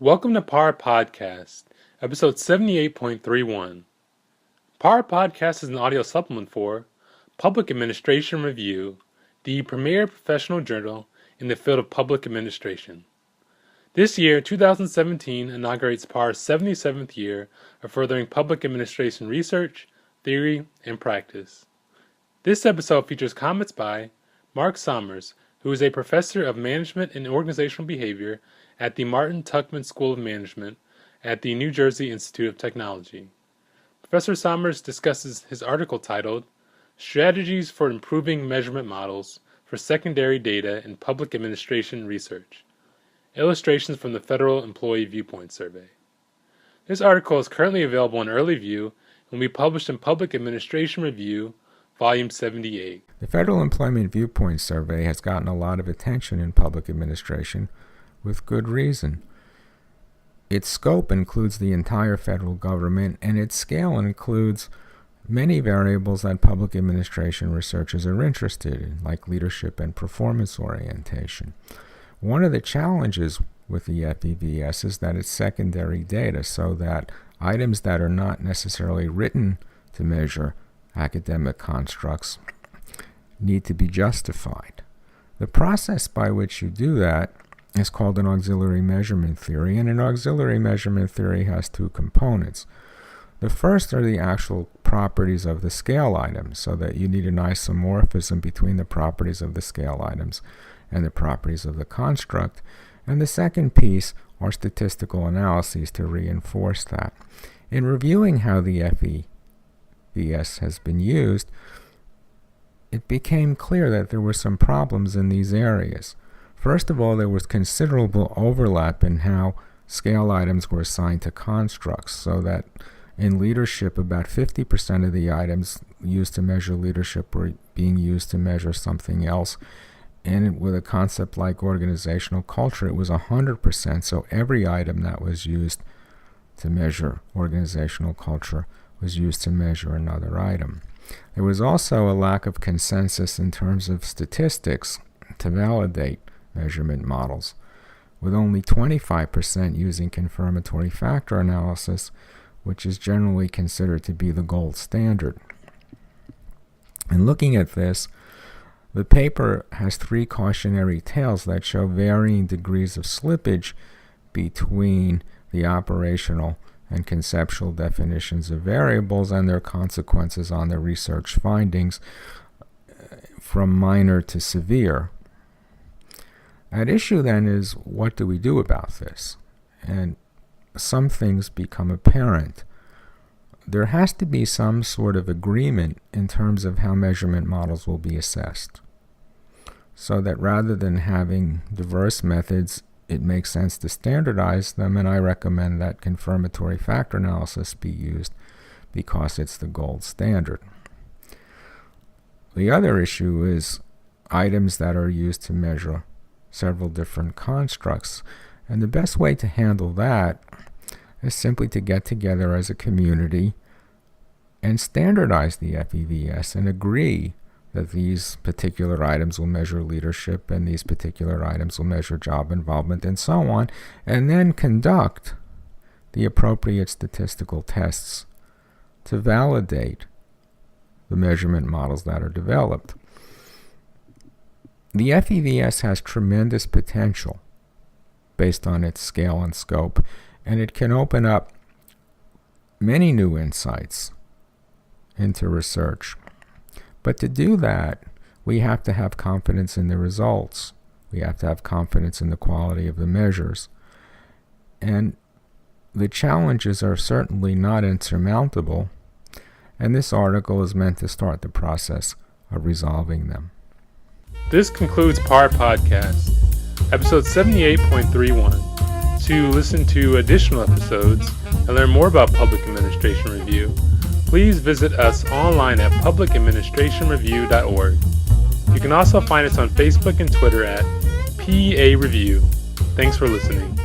Welcome to PAR Podcast, episode 78.31. PAR Podcast is an audio supplement for Public Administration Review, the premier professional journal in the field of public administration. This year, 2017, inaugurates PAR's 77th year of furthering public administration research, theory, and practice. This episode features comments by Mark Sommers, who is a professor of management and organizational behavior at the Martin Tuchman School of Management at the New Jersey Institute of Technology. Professor Sommers discusses his article titled Strategies for Improving Measurement Models for Secondary Data in Public Administration Research. Illustrations from the Federal Employee Viewpoint Survey. This article is currently available in early view and will be published in Public Administration Review, Volume 78. The Federal Employment Viewpoint Survey has gotten a lot of attention in public administration, with good reason. Its scope includes the entire federal government, and its scale includes many variables that public administration researchers are interested in, like leadership and performance orientation. One of the challenges with the FEVS is that it's secondary data, so that items that are not necessarily written to measure academic constructs need to be justified. The process by which you do that is called an auxiliary measurement theory, and an auxiliary measurement theory has two components. The first are the actual properties of the scale items, so that you need an isomorphism between the properties of the scale items and the properties of the construct. And the second piece are statistical analyses to reinforce that. In reviewing how the FEVS has been used, it became clear that there were some problems in these areas. First of all, there was considerable overlap in how scale items were assigned to constructs, so that in leadership, about 50% of the items used to measure leadership were being used to measure something else. And with a concept like organizational culture, it was 100%, so every item that was used to measure organizational culture was used to measure another item. There was also a lack of consensus in terms of statistics to validate measurement models, with only 25% using confirmatory factor analysis, which is generally considered to be the gold standard. In looking at this, the paper has three cautionary tales that show varying degrees of slippage between the operational and conceptual definitions of variables and their consequences on the research findings, from minor to severe. At issue then is, what do we do about this? And some things become apparent. There has to be some sort of agreement in terms of how measurement models will be assessed, so that rather than having diverse methods, it makes sense to standardize them, and I recommend that confirmatory factor analysis be used because it's the gold standard. The other issue is items that are used to measure several different constructs, and the best way to handle that is simply to get together as a community and standardize the FEVS and agree that these particular items will measure leadership and these particular items will measure job involvement and so on, and then conduct the appropriate statistical tests to validate the measurement models that are developed. The FEVS has tremendous potential based on its scale and scope, and it can open up many new insights into research. But to do that, we have to have confidence in the results. We have to have confidence in the quality of the measures. And the challenges are certainly not insurmountable, and this article is meant to start the process of resolving them. This concludes PAR Podcast, episode 78.31. To listen to additional episodes and learn more about Public Administration Review, please visit us online at publicadministrationreview.org. You can also find us on Facebook and Twitter at PA Review. Thanks for listening.